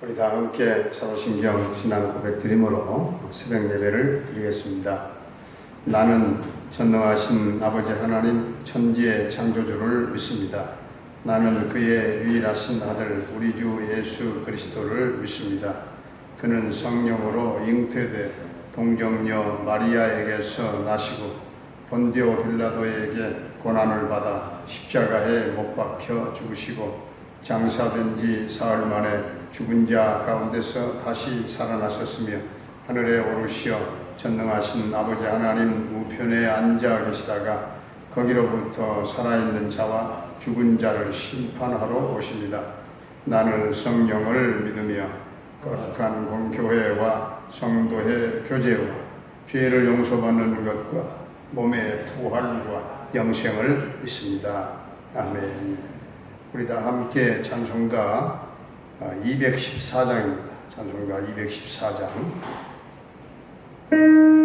우리 다 함께 사도신경 신앙 고백 드림으로 새벽 예배를 드리겠습니다. 나는 전능하신 아버지 하나님 천지의 창조주를 믿습니다. 나는 그의 유일하신 아들 우리 주 예수 그리스도를 믿습니다. 그는 성령으로 잉태돼 동정녀 마리아에게서 나시고 본디오 빌라도에게 고난을 받아 십자가에 못 박혀 죽으시고 장사된 지 사흘 만에 죽은 자 가운데서 다시 살아나셨으며 하늘에 오르시어 전능하신 아버지 하나님 우편에 앉아 계시다가 거기로부터 살아있는 자와 죽은 자를 심판하러 오십니다. 나는 성령을 믿으며 거룩한 공교회와 성도의 교제와 죄를 용서받는 것과 몸의 부활과 영생을 믿습니다. 아멘. 우리 다 함께 찬송가 214장입니다. 찬송가 214장. 그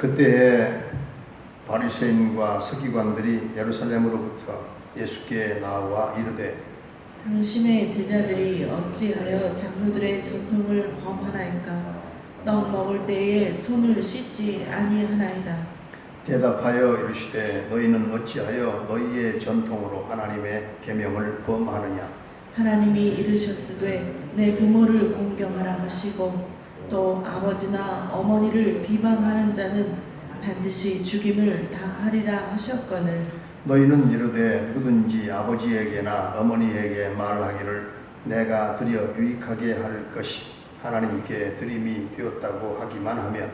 그때에 바리새인과 서기관들이 예루살렘으로부터 예수께 나와 이르되 당신의 제자들이 어찌하여 장로들의 전통을 범하나이까? 떡 먹을 때에 손을 씻지 아니하나이다. 대답하여 이르시되 너희는 어찌하여 너희의 전통으로 하나님의 계명을 범하느냐? 하나님이 이르셨으되 내 부모를 공경하라 하시고 또 아버지나 어머니를 비방하는 자는 반드시 죽임을 당하리라 하셨거늘 너희는 이르되 누구든지 아버지에게나 어머니에게 말하기를 내가 드려 유익하게 할 것이 하나님께 드림이 되었다고 하기만 하면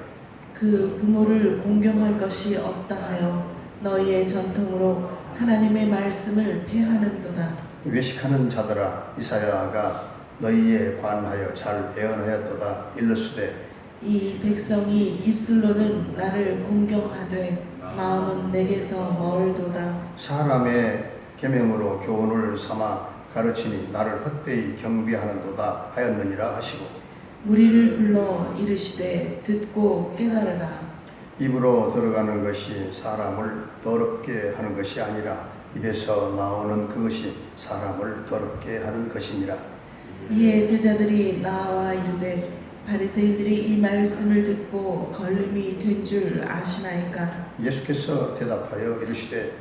그 부모를 공경할 것이 없다 하여 너희의 전통으로 하나님의 말씀을 폐하는도다. 외식하는 자들아 이사야가 너희에 관하여 잘 예언하였도다 일렀으되 이 백성이 입술로는 나를 공경하되 마음은 내게서 멀도다. 사람의 계명으로 교훈을 삼아 가르치니 나를 헛되이 경비하는도다 하였느니라 하시고 무리를 불러 이르시되 듣고 깨달으라. 입으로 들어가는 것이 사람을 더럽게 하는 것이 아니라 입에서 나오는 그것이 사람을 더럽게 하는 것이니라. 이에 제자들이 나와 이르되 바리새인들이 이 말씀을 듣고 걸림이 된 줄 아시나이까? 예수께서 대답하여 이르시되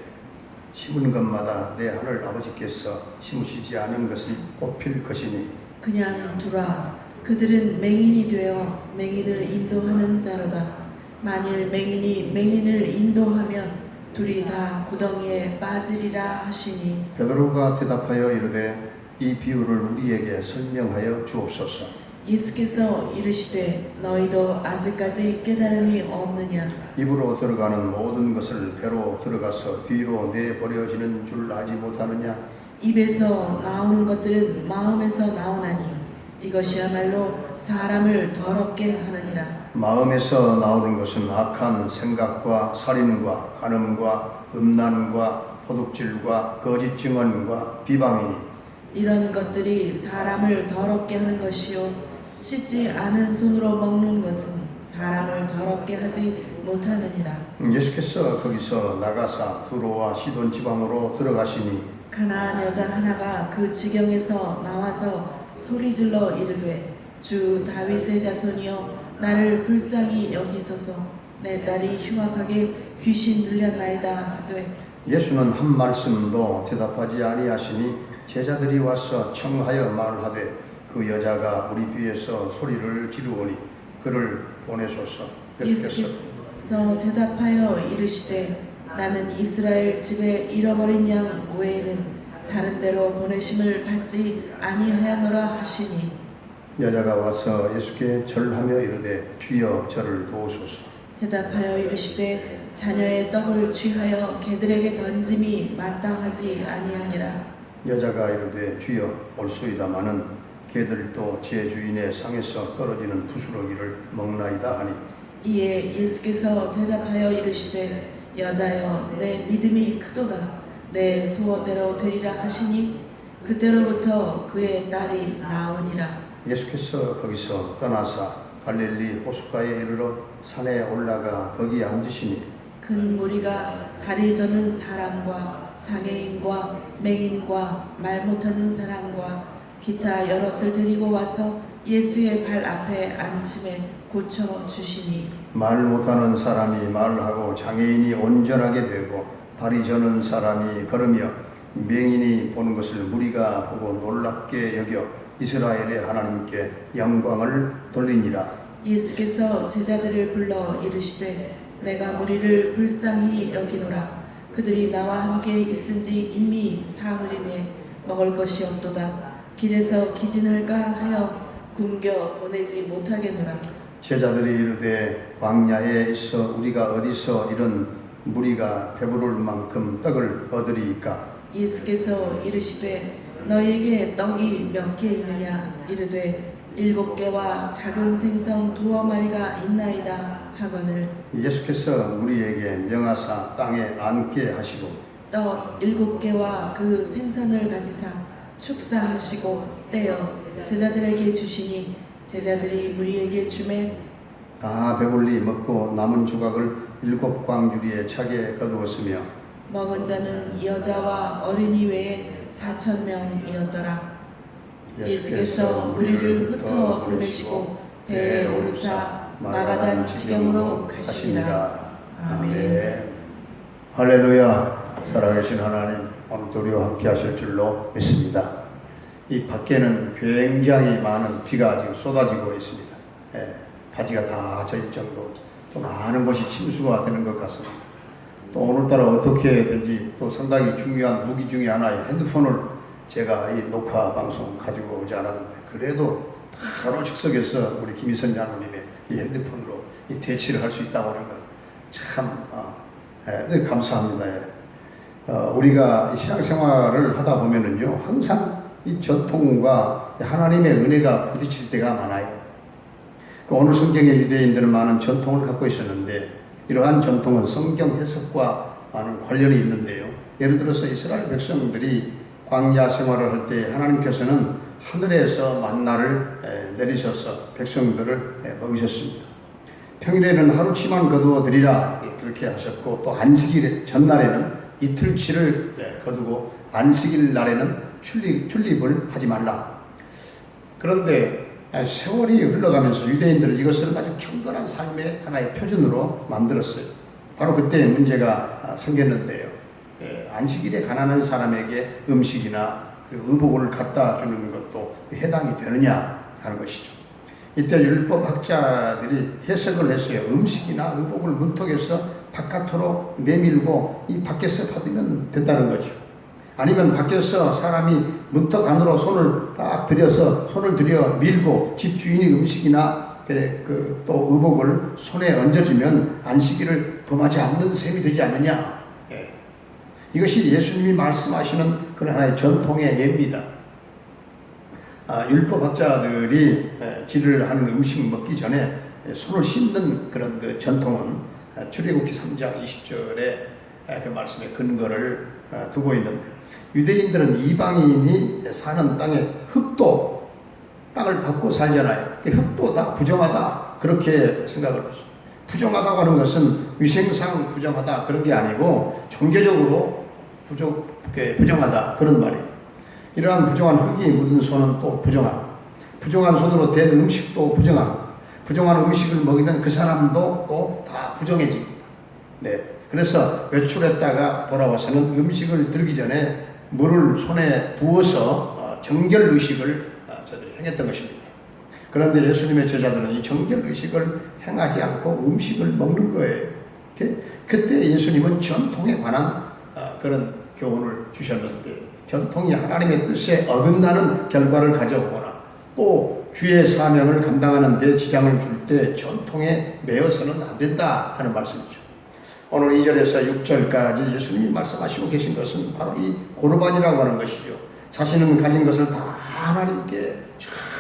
심은 것마다 내 하늘 아버지께서 심으시지 않은 것이 뽑힐 것이니 그냥 두라. 그들은 맹인이 되어 맹인을 인도하는 자로다. 만일 맹인이 맹인을 인도하면 둘이 다 구덩이에 빠지리라 하시니 베드로가 대답하여 이르되 이 비유를 우리에게 설명하여 주옵소서. 예수께서 이르시되 너희도 아직까지 깨달음이 없느냐? 입으로 들어가는 모든 것을 배로 들어가서 뒤로 내버려지는 줄 알지 못하느냐? 입에서 나오는 것들은 마음에서 나오나니 이것이야말로 사람을 더럽게 하느니라. 마음에서 나오는 것은 악한 생각과 살인과 간음과 음란과 도둑질과 거짓 증언과 비방이니 이런 것들이 사람을 더럽게 하는 것이요 씻지 않은 손으로 먹는 것은 사람을 더럽게 하지 못하느니라. 예수께서 거기서 나가사 두로와 시돈 지방으로 들어가시니 가나안 여자 하나가 그 지경에서 나와서 소리질러 이르되 주 다윗의 자손이여 나를 불쌍히 여기소서. 내 딸이 흉악하게 귀신 들렸나이다 하되 예수는 한 말씀도 대답하지 아니하시니 제자들이 와서 청하여 말하되 그 여자가 우리 뒤에서 소리를 지르오니 그를 보내소서. 예수께서 예수께서 대답하여 이르시되 나는 이스라엘 집에 잃어버린 양 외에는 다른 데로 보내심을 받지 아니하였노라 하시니 여자가 와서 예수께 절하며 이르되 주여 저를 도우소서. 대답하여 이르시되 자녀의 떡을 취하여 개들에게 던짐이 마땅하지 아니하니라. 여자가 이르되 주여 올소이다마는 개들도 제 주인의 상에서 떨어지는 부스러기를 먹나이다 하니 이에 예수께서 대답하여 이르시되 여자여 내 믿음이 크도다. 내 소원대로 되리라 하시니 그때로부터 그의 딸이 나으니라. 예수께서 거기서 떠나사 갈릴리 호숫가에 이르러 산에 올라가 거기 앉으시니 큰 무리가 다리 저는 사람과 장애인과 맹인과 말 못하는 사람과 기타 여럿을 데리고 와서 예수의 발 앞에 앉힘에 고쳐 주시니 말 못하는 사람이 말하고 장애인이 온전하게 되고 다리 저는 사람이 걸으며 맹인이 보는 것을 무리가 보고 놀랍게 여겨 이스라엘의 하나님께 영광을 돌리니라. 예수께서 제자들을 불러 이르시되 내가 무리를 불쌍히 여기노라. 그들이 나와 함께 있은지 이미 사흘이매 먹을 것이 없도다. 길에서 기진할까 하여 굶겨 보내지 못하겠노라. 제자들이 이르되 광야에 있어 우리가 어디서 이런 무리가 배부를 만큼 떡을 얻으리이까? 예수께서 이르시되 너희에게 떡이 몇 개 있느냐? 이르되 7개와 작은 생선 2마리가 있나이다 하거늘 예수께서 우리에게 명하사 땅에 앉게 하시고 떡 7개와 그 생선을 가지사 축사하시고 떼어 제자들에게 주시니 제자들이 무리에게 주매 다 배불리 먹고 남은 조각을 7광주리에 차게 거두었으며 먹은 자는 여자와 어린이 외에 4,000명이었더라. 예수께서 무리를 흩어 보내시고 배에 오르사 마가단 지경으로 가시니라. 아멘. 할렐루야. 살아계신 하나님, 오늘도 우리와 함께 하실 줄로 믿습니다. 이 밖에는 굉장히 많은 비가 지금 쏟아지고 있습니다. 바지가 다 젖을 정도로 또 많은 곳이 침수가 되는 것 같습니다. 또 오늘따라 어떻게든지 또 상당히 중요한 무기 중에 하나인 핸드폰을 제가 이 녹화 방송 가지고 오지 않았는데 그래도 바로 즉석에서 우리 김희선 장로님의 이 핸드폰으로 이 대치를 할 수 있다고 하는 건참 감사합니다. 우리가 신앙생활을 하다 보면은요 항상 이 전통과 하나님의 은혜가 부딪힐 때가 많아요. 오늘 성경의 유대인들은 많은 전통을 갖고 있었는데 이러한 전통은 성경 해석과 많은 관련이 있는데요. 예를 들어서 이스라엘 백성들이 광야 생활을 할 때 하나님께서는 하늘에서 만나를 내리셔서 백성들을 먹이셨습니다. 평일에는 하루치만 거두어 드리라 그렇게 하셨고 또 안식일 전날에는 이틀치를 거두고 안식일 날에는 출입을 하지 말라. 그런데 세월이 흘러가면서 유대인들은 이것을 아주 경건한 삶의 하나의 표준으로 만들었어요. 바로 그때 문제가 생겼는데요. 안식일에 가난한 사람에게 음식이나 의복을 갖다 주는 것도 해당이 되느냐 하는 것이죠. 이때 율법학자들이 해석을 했어요. 음식이나 의복을 문턱에서 바깥으로 내밀고 이 밖에서 받으면 된다는 거죠. 아니면 밖에서 사람이 문턱 안으로 손을 딱 들여서 손을 들여 밀고 집주인이 음식이나 또 의복을 손에 얹어주면 안식일을 범하지 않는 셈이 되지 않느냐. 이것이 예수님이 말씀하시는 그런 하나의 전통의 예입니다. 율법학자들이 질을 하는 음식 먹기 전에 손을 씻는 그런 그 전통은 출애굽기 3장 20절에 그 말씀의 근거를 두고 있는데 유대인들은 이방인이 사는 땅에 흙도 땅을 밟고 살잖아요. 흙도 다 부정하다 그렇게 생각을 했어요. 부정하다고 하는 것은 위생상 부정하다 그런 게 아니고 종교적으로 부정하다 그런 말이에요. 이러한 부정한 흙이 묻은 손은 또 부정한 손으로 된 음식도 부정한 음식을 먹이면 그 사람도 또 다 부정해집니다. 그래서 외출했다가 돌아와서는 음식을 들기 전에 물을 손에 부어서 정결 의식을 저들이 행했던 것입니다. 그런데 예수님의 제자들은 이 정결 의식을 행하지 않고 음식을 먹는 거예요. 그때 예수님은 전통에 관한 그런 교훈을 주셨는데 전통이 하나님의 뜻에 어긋나는 결과를 가져오거나 또 주의 사명을 감당하는 데 지장을 줄 때 전통에 매여서는 안 된다 하는 말씀이죠. 오늘 2절에서 6절까지 예수님이 말씀하시고 계신 것은 바로 이 고르반이라고 하는 것이죠. 자신은 가진 것을 다 하나님께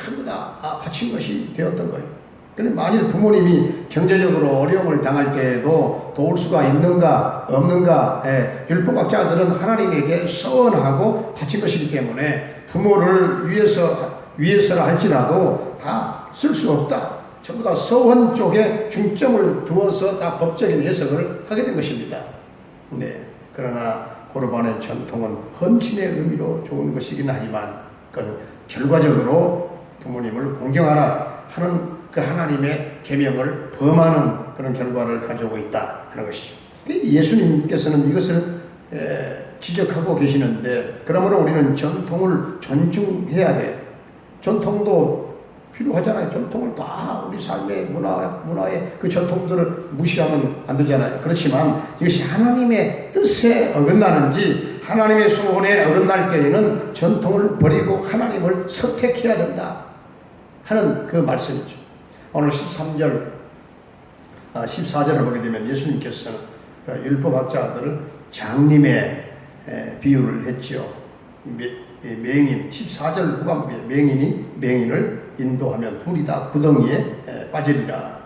전부 다 바친 것이 되었던 거예요. 그런데 만일 부모님이 경제적으로 어려움을 당할 때에도 도울 수가 있는가 없는가 율법학자들은 하나님에게 서원하고 바친 것이기 때문에 부모를 위해서라 할지라도 다 쓸 수 없다. 전부 다 서원 쪽에 중점을 두어서 다 법적인 해석을 하게 된 것입니다. 그러나 고르반의 전통은 헌신의 의미로 좋은 것이긴 하지만 그건 결과적으로 부모님을 공경하라 하는 그 하나님의 계명을 범하는 그런 결과를 가져오고 있다 그런 것이죠. 예수님께서는 이것을 지적하고 계시는데 그러므로 우리는 전통을 존중해야 돼. 전통도 필요하잖아요. 전통을 다 우리 삶의 문화의 그 전통들을 무시하면 안 되잖아요. 그렇지만 이것이 하나님의 뜻에 어긋나는지 하나님의 소원에 어긋날 때에는 전통을 버리고 하나님을 선택해야 된다 하는 그 말씀이죠. 오늘 13절, 14절을 보게 되면 예수님께서는 율법학자들을 장님의 비유를 했지요. 맹인, 14절 후반부에 맹인을 인도하면 둘이 다 구덩이에 빠지리라.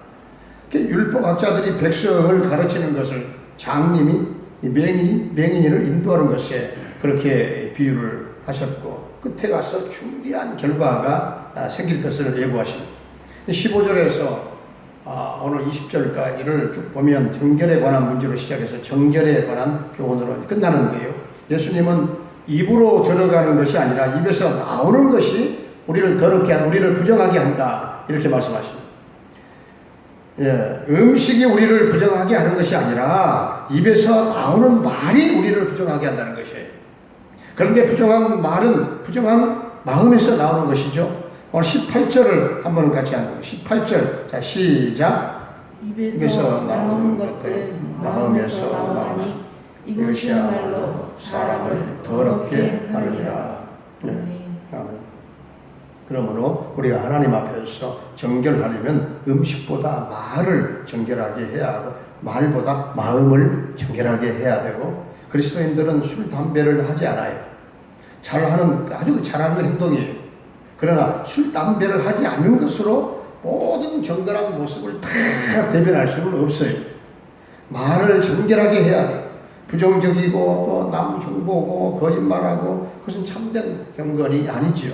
율법학자들이 백성을 가르치는 것을 장님이 맹인을 인도하는 것에 그렇게 비유를 하셨고 끝에 가서 중대한 결과가 생길 것을 예고하십니다. 15절에서 오늘 20절까지를 쭉 보면 정결에 관한 문제로 시작해서 정결에 관한 교훈으로 끝나는데요. 예수님은 입으로 들어가는 것이 아니라 입에서 나오는 것이 우리를 더럽게 한다, 우리를 부정하게 한다, 이렇게 말씀하십니다. 음식이 우리를 부정하게 하는 것이 아니라 입에서 나오는 말이 우리를 부정하게 한다는 것이에요. 그런데 부정한 말은 부정한 마음에서 나오는 것이죠. 오늘 18절을 한번 같이 하는 거예요. 18절. 자, 시작. 입에서 나오는 것들은 마음에서 나오나니 이것이야말로 사람을 더럽게 하느니라. 그러므로 우리가 하나님 앞에서 정결하려면 음식보다 말을 정결하게 해야 하고 말보다 마음을 정결하게 해야 되고, 그리스도인들은 술, 담배를 하지 않아요. 아주 잘하는 행동이에요. 그러나 술, 담배를 하지 않는 것으로 모든 정결한 모습을 다 대변할 수는 없어요. 말을 정결하게 해야 돼요. 부정적이고 또 남 흉보고 거짓말하고 그것은 참된 경건이 아니지요.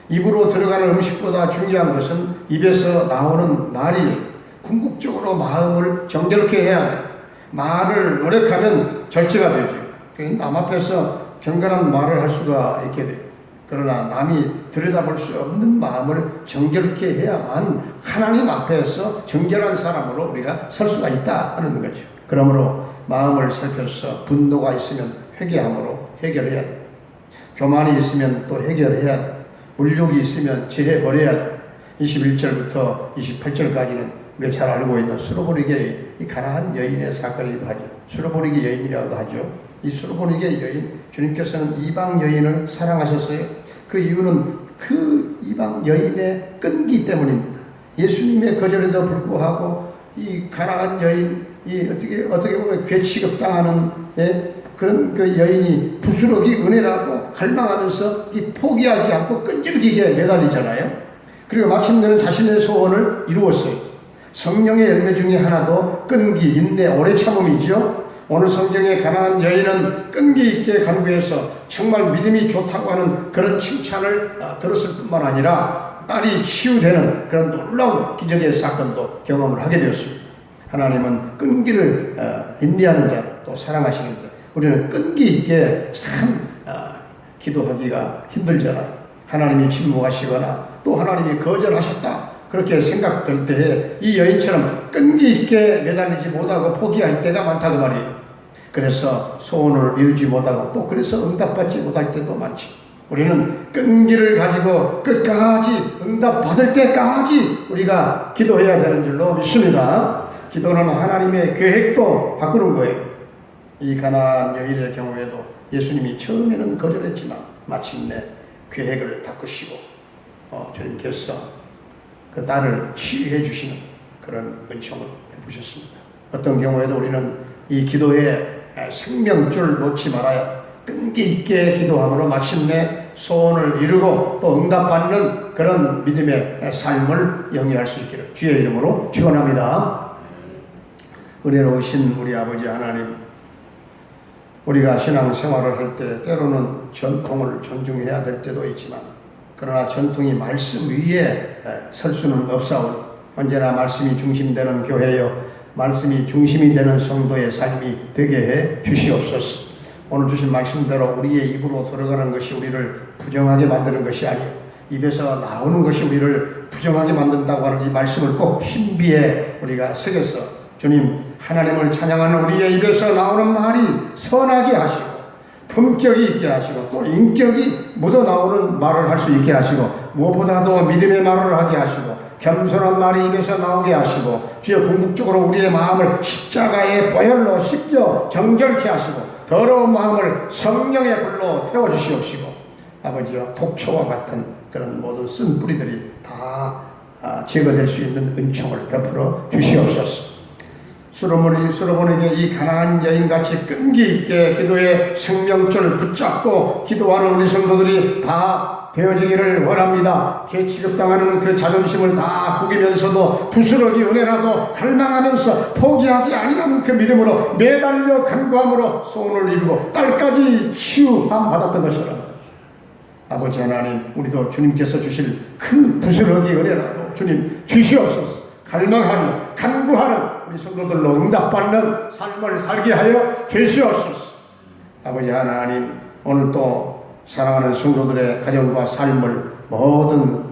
입으로 들어가는 음식보다 중요한 것은 입에서 나오는 말이 궁극적으로 마음을 정결케 해야 돼요. 말을 노력하면 절제가 되죠. 남 앞에서 경건한 말을 할 수가 있게 돼요. 그러나 남이 들여다볼 수 없는 마음을 정결케 해야만 하나님 앞에서 정결한 사람으로 우리가 설 수가 있다 하는 거죠. 그러므로 마음을 살펴서 분노가 있으면 회개함으로 해결해야 돼요. 교만이 있으면 또 해결해야 돼요. 물욕이 있으면 제해버려야 돼요. 21절부터 28절까지는 우리가 잘 알고 있는 수로보니게 이 가나안 여인의 사건이기도 하죠. 수로보니게 여인이라고도 하죠. 이 수로보니게 여인, 주님께서는 이방 여인을 사랑하셨어요. 그 이유는 그 이방 여인의 끈기 때문입니다. 예수님의 거절에도 불구하고 이 가나안 여인, 이 어떻게 보면 괴취급당하는 그런 그 여인이 부스러기 은혜라고 갈망하면서 이 포기하지 않고 끈질기게 매달리잖아요. 그리고 마침내는 자신의 소원을 이루었어요. 성령의 열매 중에 하나도 끈기, 인내, 오래 참음이죠. 오늘 성경의 가나안 여인은 끈기 있게 간구해서 정말 믿음이 좋다고 하는 그런 칭찬을 들었을 뿐만 아니라 딸이 치유되는 그런 놀라운 기적의 사건도 경험을 하게 되었습니다. 하나님은 끈기를 인내하는 자를 또 사랑하시는데 우리는 끈기 있게 참 기도하기가 힘들잖아요. 하나님이 침묵하시거나 또 하나님이 거절하셨다 그렇게 생각될 때에 이 여인처럼 끈기 있게 매달리지 못하고 포기할 때가 많다고 말이에요. 그래서 소원을 이루지 못하고 또 그래서 응답받지 못할 때도 많지. 우리는 끈기를 가지고 끝까지 응답받을 때까지 우리가 기도해야 되는 줄로 믿습니다. 기도는 하나님의 계획도 바꾸는 거예요. 이 가나안 여인의 경우에도 예수님이 처음에는 거절했지만 마침내 계획을 바꾸시고 주님께서 그 딸을 치유해 주시는 그런 은총을 베푸셨습니다. 어떤 경우에도 우리는 이 기도에 생명줄 놓지 말아야 끈기 있게 기도함으로 마침내 소원을 이루고 또 응답받는 그런 믿음의 삶을 영위할 수 있기를 주의 이름으로 축원합니다. 은혜로우신 우리 아버지 하나님, 우리가 신앙생활을 할 때 때로는 전통을 존중해야 될 때도 있지만 그러나 전통이 말씀 위에 설 수는 없사오니 언제나 말씀이 중심되는 교회여 말씀이 중심이 되는 성도의 삶이 되게 해 주시옵소서. 오늘 주신 말씀대로 우리의 입으로 들어가는 것이 우리를 부정하게 만드는 것이 아니요 입에서 나오는 것이 우리를 부정하게 만든다고 하는 이 말씀을 꼭 신비에 우리가 새겨서 주님 하나님을 찬양하는 우리의 입에서 나오는 말이 선하게 하시고 품격이 있게 하시고 또 인격이 묻어나오는 말을 할 수 있게 하시고 무엇보다도 믿음의 말을 하게 하시고 겸손한 말이 입에서 나오게 하시고 주여 궁극적으로 우리의 마음을 십자가의 보혈로 씻겨 정결케 하시고 더러운 마음을 성령의 불로 태워주시옵시고 아버지여 독초와 같은 그런 모든 쓴 뿌리들이 다 제거될 수 있는 은총을 베풀어 주시옵소서. 수로보니게 이 가나안 여인같이 끈기 있게 기도의 생명줄을 붙잡고 기도하는 우리 성도들이 다 되어지기를 원합니다. 개취급당하는 그 자존심을 다 구기면서도 부스러기 은혜라도 갈망하면서 포기하지 아니하는 그 믿음으로 매달려 간구함으로 소원을 이루고 딸까지 치유함 받았던 것처럼 아버지 하나님 우리도 주님께서 주실 그 부스러기 은혜라도 주님 주시옵소서. 갈망하며 간구하는 우리 성도들로 응답받는 삶을 살게 하여 주시옵소서. 아버지 하나님, 오늘 또 사랑하는 성도들의 가정과 삶을, 모든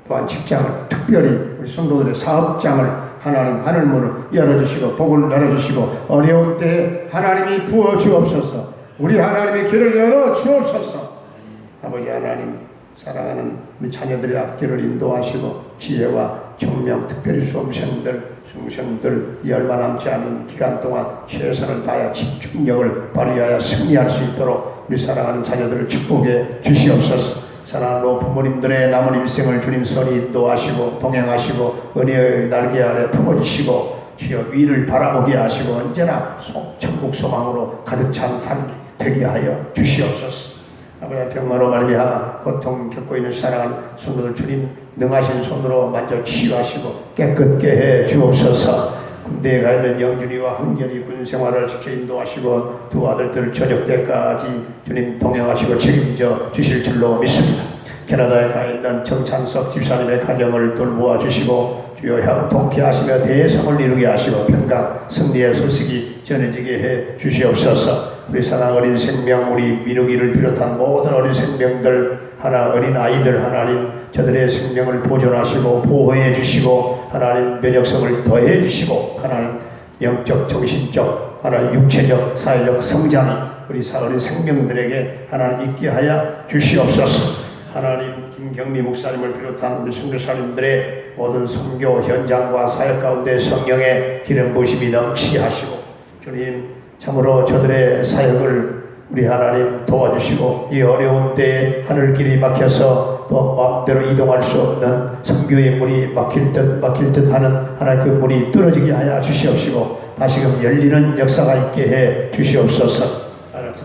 또한 직장을, 특별히 우리 성도들의 사업장을 하나님 하늘문을 열어주시고 복을 열어주시고 어려운 때에 하나님이 부어주옵소서. 우리 하나님의 길을 열어주옵소서. 아버지 하나님, 사랑하는 우리 자녀들의 앞길을 인도하시고 지혜와 청명, 특별히 수험생들 이 얼마 남지 않은 기간 동안 최선을 다하여 집중력을 발휘하여 승리할 수 있도록 우리 사랑하는 자녀들을 축복해 주시옵소서. 사랑하는 부모님들의 남은 일생을 주님 선이 인도하시고 동행하시고 은혜의 날개 아래 품어주시고 주여 위를 바라보게 하시고 언제나 천국 소망으로 가득 찬 삶이 되게 하여 주시옵소서. 아버지, 병마로 말미암아 고통 겪고 있는 사랑하는 성도들 주님 능하신 손으로 만져 치유하시고 깨끗게 해 주옵소서. 군대에 가 있는 영준이와 흥결이 군 생활을 지켜 인도하시고 두 아들들 저녁 때까지 주님 동행하시고 책임져 주실 줄로 믿습니다. 캐나다에 가 있는 정찬석 집사님의 가정을 돌보아 주시고 주여 향 통쾌하시며 대성을 이루게 하시고 평강 승리의 소식이 전해지게 해 주시옵소서. 우리 사랑 어린 생명, 우리 민욱이를 비롯한 모든 어린 생명들, 어린 아이들 하나님, 저들의 생명을 보존하시고 보호해 주시고 하나님 면역성을 더해 주시고 하나님 영적, 정신적, 하나님 육체적, 사회적 성장이 우리 어린 생명들에게 하나님 있게 하여 주시옵소서. 하나님, 김경리 목사님을 비롯한 우리 선교사님들의 모든 선교 현장과 사역 가운데 성령의 기름 부으심이 넘치게 하시고 주님, 참으로 저들의 사역을 우리 하나님 도와주시고 이 어려운 때에 하늘길이 막혀서 또 마음대로 이동할 수 없는 선교의 문이 막힐 듯 하는 하나님 그 문이 뚫어지게 하여 주시옵시고 다시금 열리는 역사가 있게 해 주시옵소서.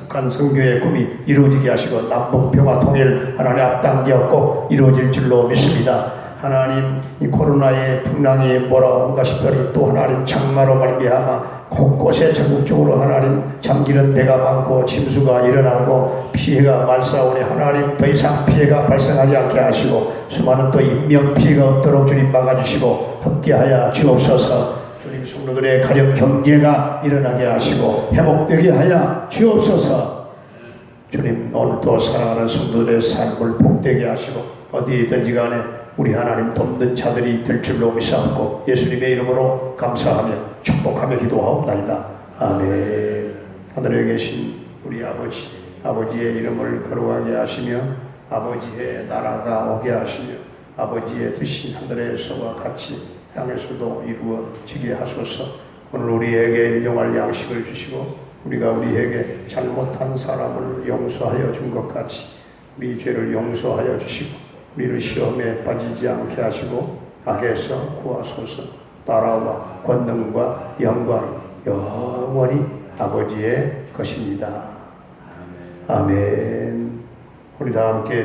북한 선교의 꿈이 이루어지게 하시고 남북 평화 통일 하나님 앞당겨 꼭 이루어질 줄로 믿습니다. 하나님, 이 코로나의 풍랑이 몰아온가 싶더니 또 하나님 장마로 말미암아 곳곳에 전국적으로 하나님 잠기는 데가 많고 침수가 일어나고 피해가 말싸오니 하나님 더 이상 피해가 발생하지 않게 하시고 수많은 또 인명 피해가 없도록 주님 막아주시고 함께하여 주옵소서. 주님, 성도들의 가정 경제가 일어나게 하시고 회복되게 하여 주옵소서. 주님, 오늘도 사랑하는 성도들의 삶을 복되게 하시고 어디든지 간에 우리 하나님 돕는 자들이 될 줄로 믿사옵고 예수님의 이름으로 감사하며 축복하며 기도하옵나이다. 아멘. 하늘에 계신 우리 아버지의 이름을 거룩하게 하시며 아버지의 나라가 오게 하시며 아버지의 뜻이 하늘에서와 같이 땅에서도 이루어지게 하소서. 오늘 우리에게 일용할 양식을 주시고 우리가 우리에게 잘못한 사람을 용서하여 준 것 같이 우리 죄를 용서하여 주시고 우리를 시험에 빠지지 않게 하시고 악에서 구하소서. 나라와 권능과 영광이 영원히 아버지의 것입니다. 아멘. 우리 다 함께